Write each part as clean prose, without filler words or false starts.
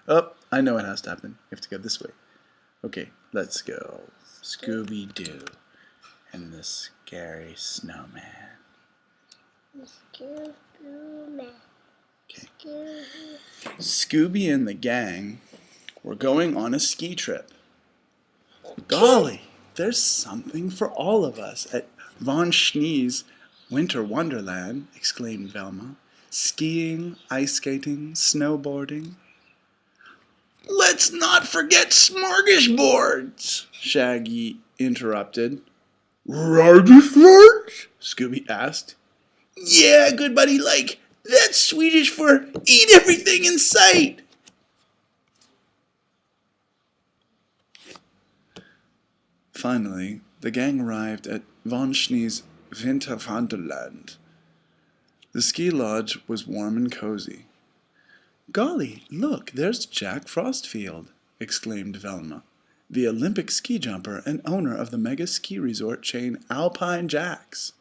Oh, I know what has to happen. You have to go this way. Okay, let's go. Scooby-Doo and the scary snowman. Okay. Scooby and the gang were going on a ski trip. Golly, there's something for all of us at Von Schnee's Winter Wonderland, exclaimed Velma. Skiing, ice skating, snowboarding. Let's not forget smorgasbords, Shaggy interrupted. Smorgasbords? Scooby asked. Yeah, good buddy, like, that's Swedish for eat everything in sight. Finally, the gang arrived at Von Schnee's Winter Wonderland. The ski lodge was warm and cozy. Golly, look, there's Jack Frostfield, exclaimed Velma, the Olympic ski jumper and owner of the mega ski resort chain Alpine Jacks.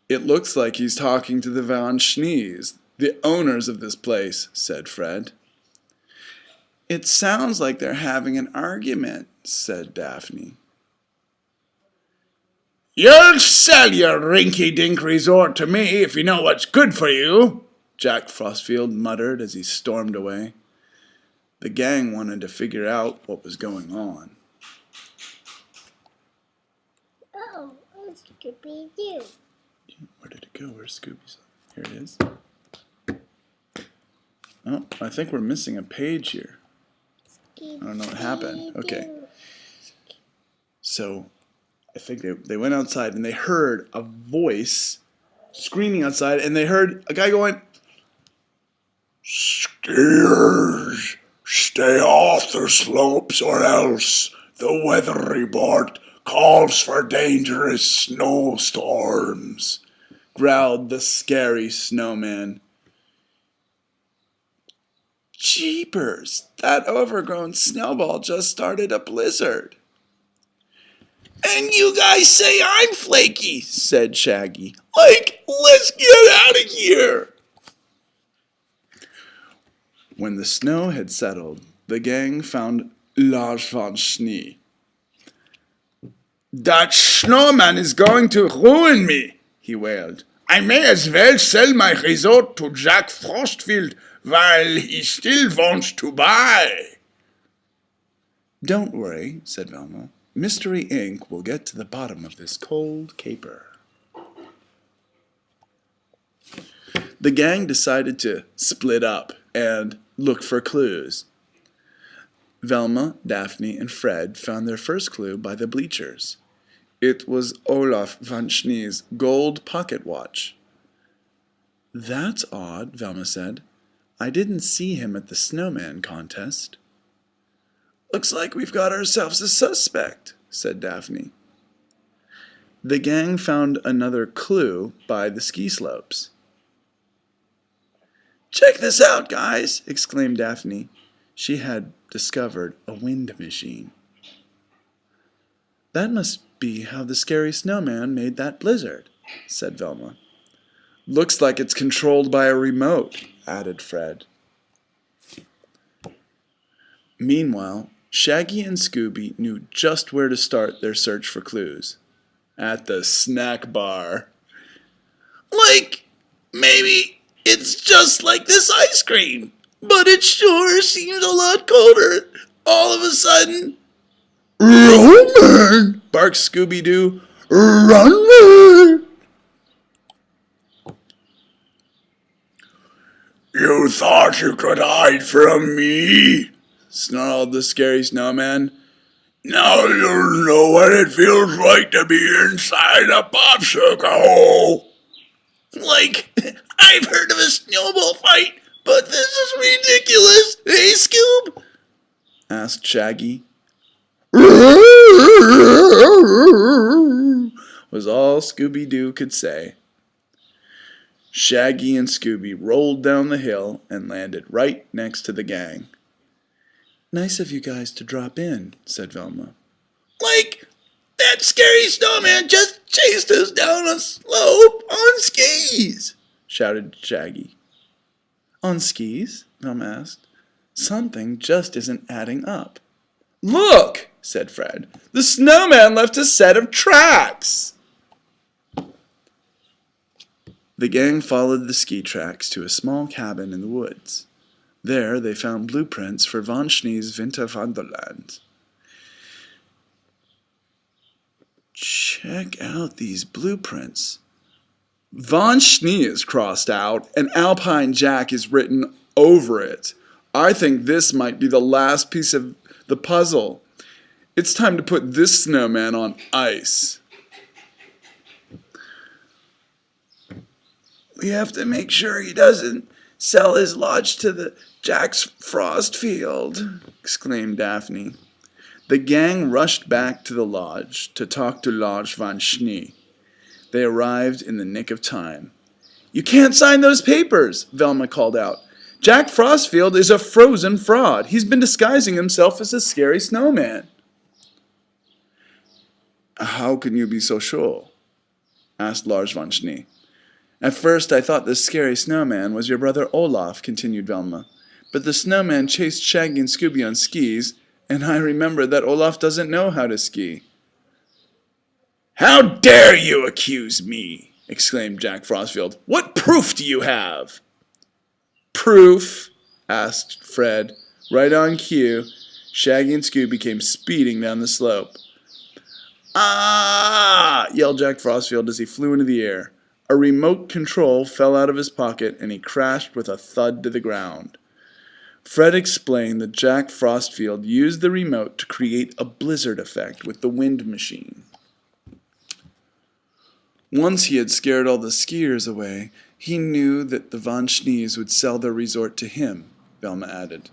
It looks like he's talking to the Von Schnees, the owners of this place, said Fred. It sounds like they're having an argument, said Daphne. You'll sell your rinky-dink resort to me if you know what's good for you, Jack Frostfield muttered as he stormed away. The gang wanted to figure out what was going on. Oh, Scooby-Doo. Where did it go? Where's Scooby's? Here it is. Oh, I think we're missing a page here. I don't know what happened. Okay. So, I think they went outside and they heard a voice screaming outside, and they heard a guy going, Skiers, stay off the slopes or else the weather report calls for dangerous snowstorms, growled the scary snowman. Jeepers, that overgrown snowball just started a blizzard. And you guys say I'm flaky, said Shaggy. Like, let's get out of here. When the snow had settled, the gang found Lars von Schnee. That snowman is going to ruin me, he wailed. I may as well sell my resort to Jack Frostfield while he still wants to buy. Don't worry, said Velma. Mystery Inc. will get to the bottom of this cold caper. The gang decided to split up and look for clues. Velma, Daphne, and Fred found their first clue by the bleachers. It was Olaf von Schnee's gold pocket watch. That's odd, Velma said. I didn't see him at the snowman contest. Looks like we've got ourselves a suspect, said Daphne. The gang found another clue by the ski slopes. Check this out, guys, exclaimed Daphne. She had discovered a wind machine. That must be how the scary snowman made that blizzard, said Velma. Looks like it's controlled by a remote, added Fred. Meanwhile, Shaggy and Scooby knew just where to start their search for clues. At the snack bar. Like, maybe it's just like this ice cream, but it sure seems a lot colder. All of a sudden, Roman! Barked Scooby-Doo. Run! You thought you could hide from me? Snarled the scary snowman. Now you'll know what it feels like to be inside a popsicle. Like, I've heard of a snowball fight, but this is ridiculous. Hey, Scoob? Asked Shaggy. Was all Scooby-Doo could say. Shaggy and Scooby rolled down the hill and landed right next to the gang. Nice of you guys to drop in, said Velma. Like, that scary snowman just chased us down a slope on skis, shouted Shaggy. On skis? Velma asked. Something just isn't adding up. Look, said Fred. The snowman left a set of tracks. The gang followed the ski tracks to a small cabin in the woods. There they found blueprints for Von Schnee's Winter Wonderland. Check out these blueprints. Von Schnee is crossed out and Alpine Jack is written over it. I think this might be the last piece of the puzzle. It's time to put this snowman on ice. We have to make sure he doesn't sell his lodge to the Jack's Frost Field, exclaimed Daphne. The gang rushed back to the lodge to talk to Lodge Von Schnee. They arrived in the nick of time. You can't sign those papers, Velma called out. Jack Frostfield is a frozen fraud. He's been disguising himself as a scary snowman. How can you be so sure? Asked Lars von Schnee. At first I thought the scary snowman was your brother Olaf, continued Velma. But the snowman chased Shaggy and Scooby on skis, and I remember that Olaf doesn't know how to ski. How dare you accuse me? Exclaimed Jack Frostfield. What proof do you have? Proof? Asked Fred. Right on cue, Shaggy and Scooby came speeding down the slope. Ah! Yelled Jack Frostfield as he flew into the air. A remote control fell out of his pocket and he crashed with a thud to the ground. Fred explained that Jack Frostfield used the remote to create a blizzard effect with the wind machine. Once he had scared all the skiers away, he knew that the Von Schnees would sell their resort to him, Velma added.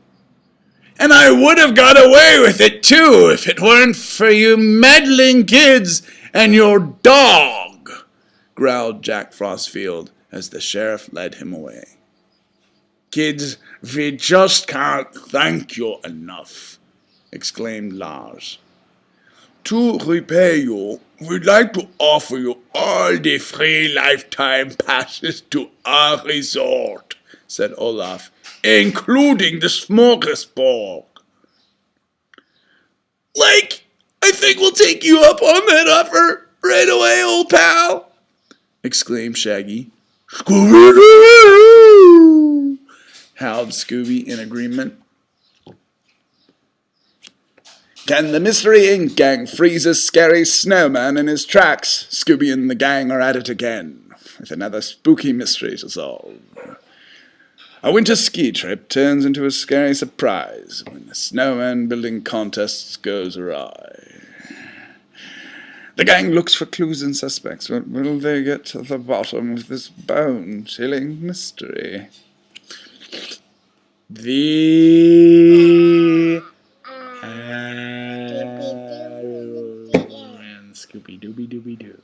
And I would have got away with it too if it weren't for you meddling kids and your dog, growled Jack Frostfield as the sheriff led him away. Kids, we just can't thank you enough, exclaimed Lars. To repay you, we'd like to offer you all the free lifetime passes to our resort, said Olaf, including the smorgasbord. Like, I think we'll take you up on that offer right away, old pal, exclaimed Shaggy. Scooby-Doo! Howled Scooby in agreement. Can the Mystery Inc. gang freeze a scary snowman in his tracks? Scooby and the gang are at it again, with another spooky mystery to solve. A winter ski trip turns into a scary surprise when the snowman building contest goes awry. The gang looks for clues and suspects. Will they get to the bottom of this bone-chilling mystery? The Scooby-Dooby-Dooby-Doo.